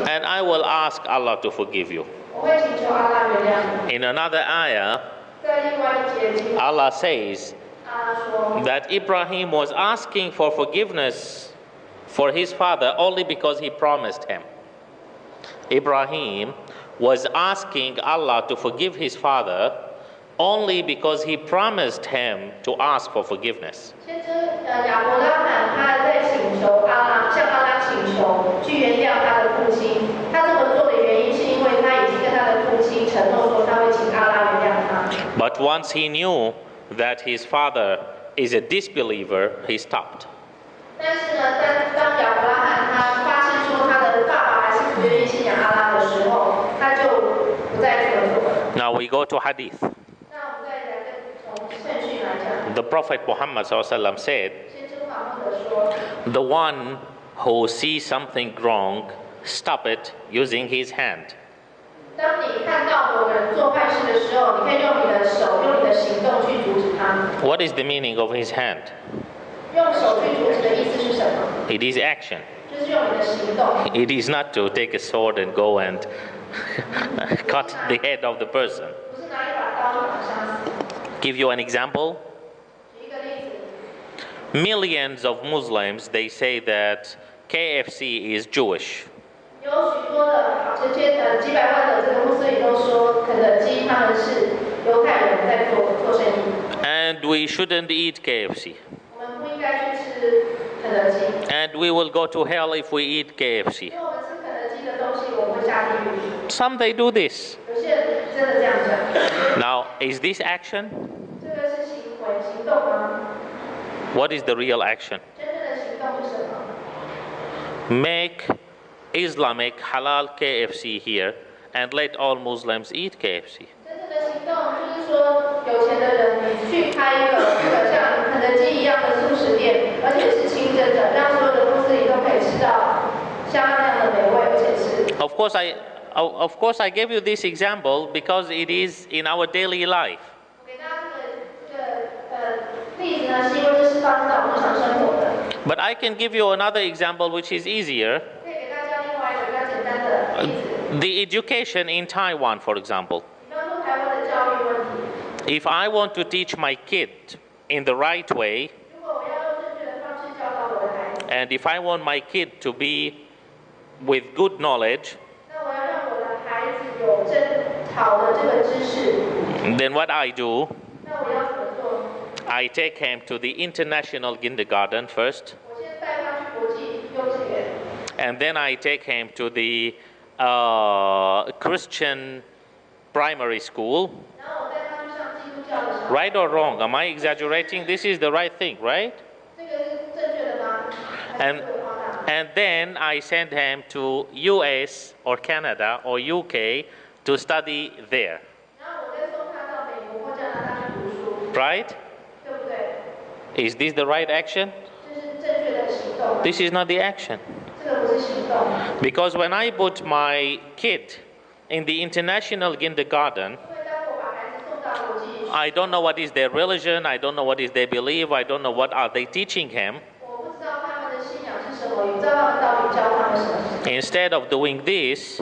And I will ask Allah to forgive you. In another ayah, Allah says that Ibrahim was asking for forgiveness for his father only because he promised him. Ibrahim was asking Allah to forgive his father only because he promised him to ask for forgiveness. But once he knew that his father is a disbeliever, he stopped. Now we go to hadith. The Prophet Muhammad ﷺ said, the one who sees something wrong, stop it using his hand. What is the meaning of his hand? It is action. It is not to take a sword and go and cut the head of the person. Give you an example. Millions of Muslims, they say that KFC is Jewish. And we shouldn't eat KFC. And we will go to hell if we eat KFC. Some they do this. Now, is this action? What is the real action? Make Islamic halal KFC here and let all Muslims eat KFC. Of course, I gave you this example because it is in our daily life. But I can give you another example which is easier. The education in Taiwan, for example. If I want to teach my kid in the right way, and if I want my kid to be with good knowledge, then what I do, I take him to the international kindergarten first, and then I take him to the Christian primary school. Right or wrong? Am I exaggerating? This is the right thing, right? And then I send him to US or Canada or UK to study there. Right? Is this the right action? This is not the action. Because when I put my kid in the international kindergarten, I don't know what is their religion, I don't know what is their belief, I don't know what are they teaching him. Instead of doing this,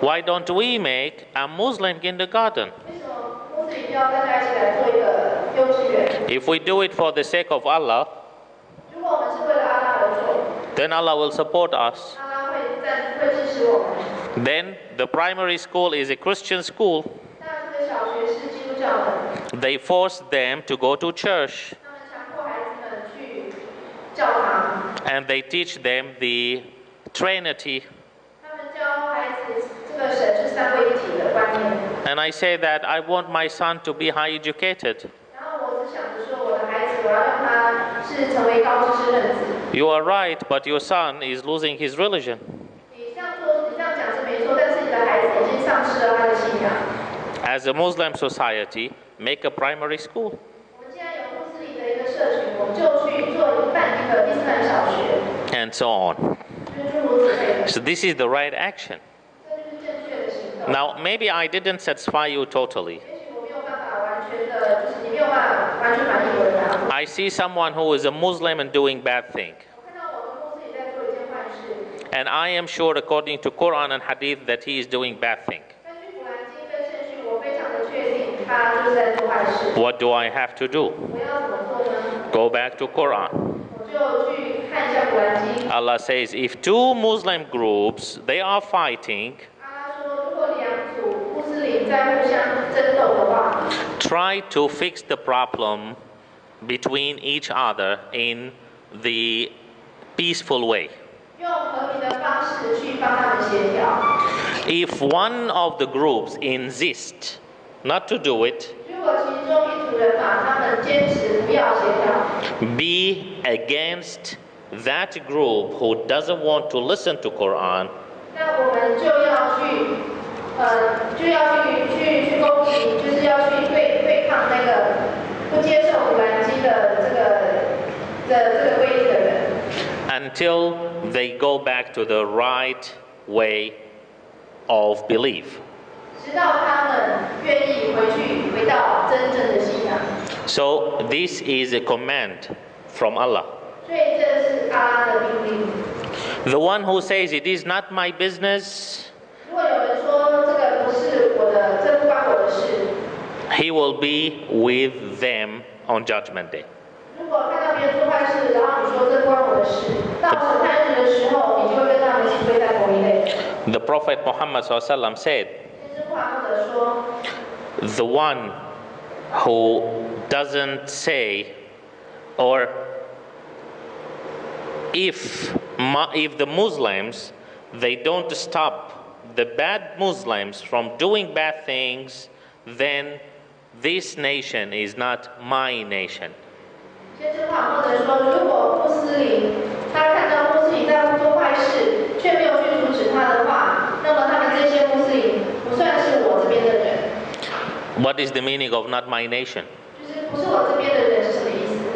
why don't we make a Muslim kindergarten? If we do it for the sake of Allah, then Allah will support us. Then the primary school is a Christian school. They force them to go to church. And they teach them the Trinity. And I say that I want my son to be high educated. You are right, but your son is losing his religion. As a Muslim society, make a primary school. And so on. So this is the right action. Now, maybe I didn't satisfy you totally. I see someone who is a Muslim and doing bad thing. And I am sure, according to Quran and Hadith, that he is doing bad thing. What do I have to do? Go back to Quran. Allah says, if two Muslim groups, they are fighting, try to fix the problem between each other in the peaceful way. If one of the groups insists not to do it, be against that group who doesn't want to listen to Quran, until they go back to the right way of belief. So this is a command from Allah. The one who says it is not my business, he will be with them on Judgment Day. The Prophet Muhammad ﷺ said, the one who doesn't say, or if the Muslims, they don't stop the bad Muslims from doing bad things, then this nation is not my nation. What is the meaning of not my nation?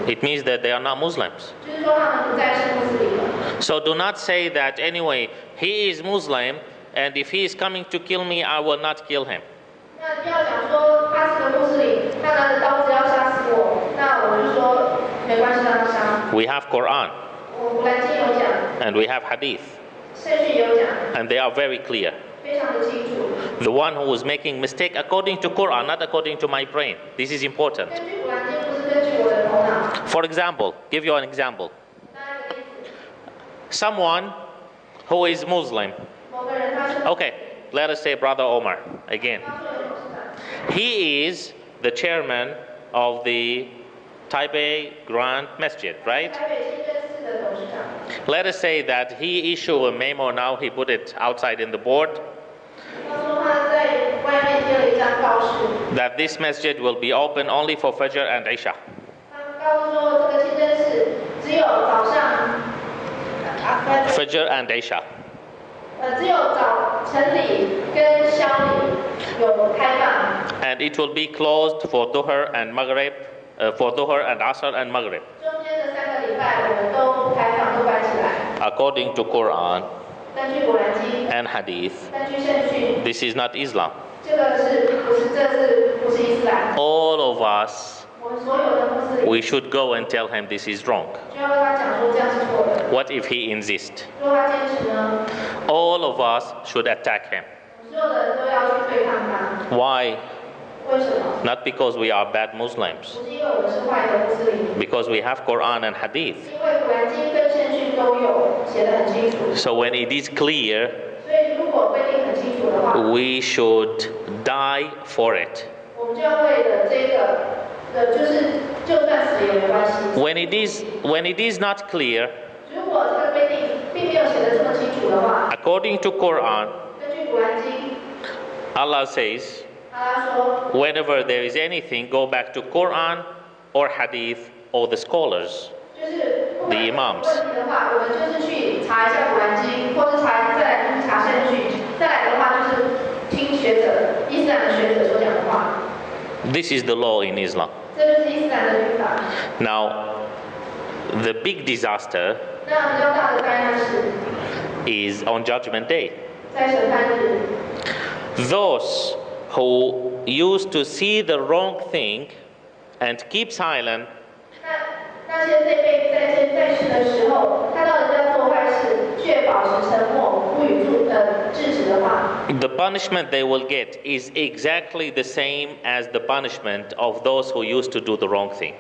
It means that they are not Muslims. So do not say that anyway, he is Muslim, and if he is coming to kill me, I will not kill him. We have Quran and we have Hadith, and they are very clear. The one who is making mistake according to Quran, not according to my brain. This is important. For example, give you an example. Someone who is Muslim. Okay, let us say Brother Omar again. He is the chairman of the Taipei Grand Masjid, right? Let us say that he issued a memo now, he put it outside in the board, that this masjid will be open only for Fajr and Isha. Fajr and Isha. And it will be closed for Dhuhr and Maghrib, for Dhuhr and Asr and Maghrib. According to Quran and Hadith, this is not Islam. All of us, we should go and tell him this is wrong. What if he insists? All of us should attack him. Why? Not because we are bad Muslims, because we have Quran and Hadith. So when it is clear, we should die for it. When it is not clear, according to Quran, Allah says, whenever there is anything, go back to Quran or Hadith or the scholars, the Imams. This is the law in Islam. Now, the big disaster is on Judgment Day. Those who used to see the wrong thing and keep silent, the punishment they will get is exactly the same as the punishment of those who used to do the wrong thing.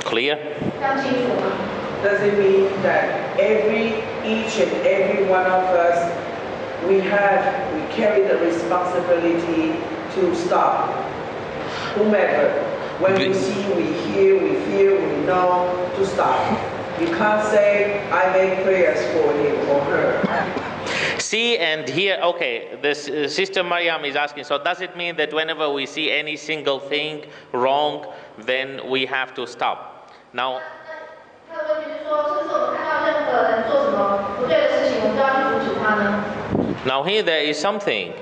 Clear? Does it mean that each and every one of us, we carry the responsibility to stop? Whomever, when we see, we hear, we feel, we know, to stop. You can't say, I make prayers for him or her. See and hear. Okay, this Sister Mariam is asking, so does it mean that whenever we see any single thing wrong, then we have to stop? Now, here there is something.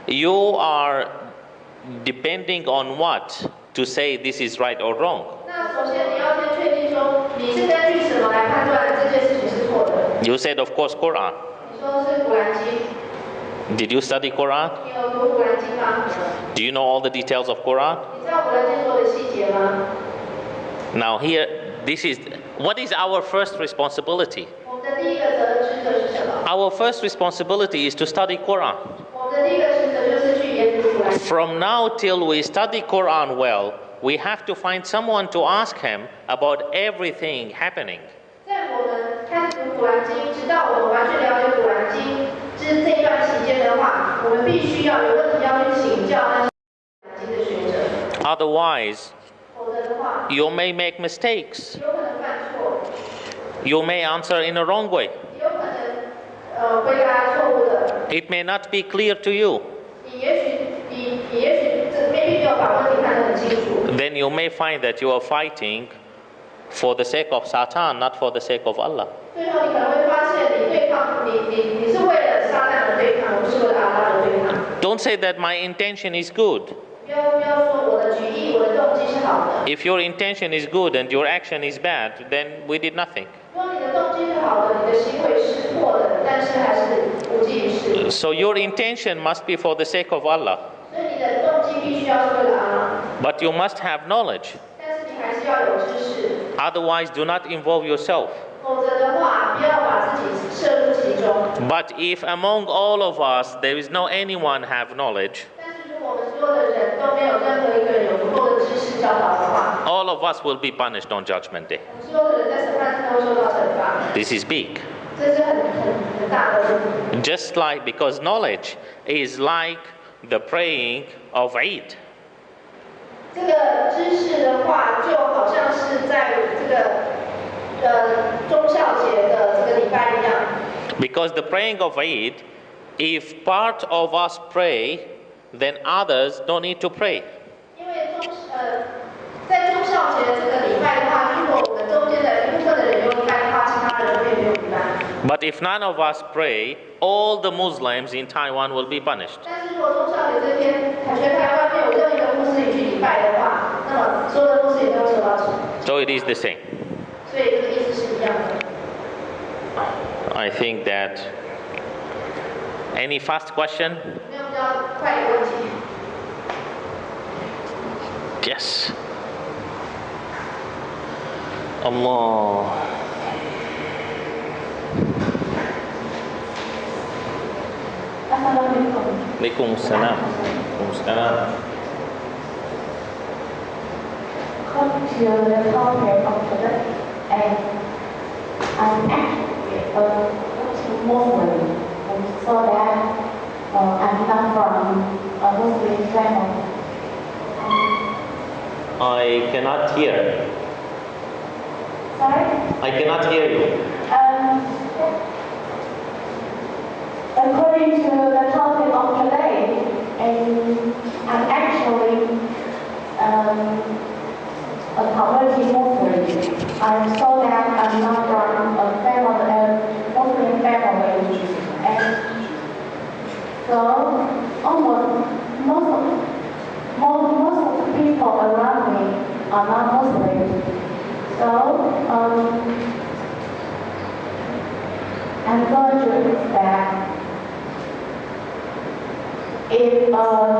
You are depending on what to say this is right or wrong. You said, of course, Quran. Did you study Quran? Do you know all the details of Quran? Now here, what is our first responsibility? Our first responsibility is to study Quran. From now till we study Quran well, we have to find someone to ask him about everything happening. Otherwise, you may make mistakes. You may answer in a wrong way. It may not be clear to you. Then you may find that you are fighting for the sake of Satan, not for the sake of Allah. Don't say that my intention is good. If your intention is good and your action is bad, then we did nothing. So your intention must be for the sake of Allah. But you must have knowledge. Otherwise, do not involve yourself. But if among all of us there is no anyone have knowledge, all of us will be punished on Judgment Day. This is big. Just like, because knowledge is like the praying of Eid. Because the praying of Eid, if part of us pray, then others don't need to pray. But if none of us pray, all the Muslims in Taiwan will be punished. So it is the same. I think that. Any fast question? Yes. Allah. Waalaikumsalam. Waalaikumsalam. Come to the topic of today, and I'm actually a Muslim, so that I'm not from a Muslim family. I cannot hear. Sorry? I cannot hear you. According to the topic of today, I'm actually a converted Muslim. I'm so that I'm not from a Muslim family, and so most of the people around me are not Muslim. So I'm going to ask that if most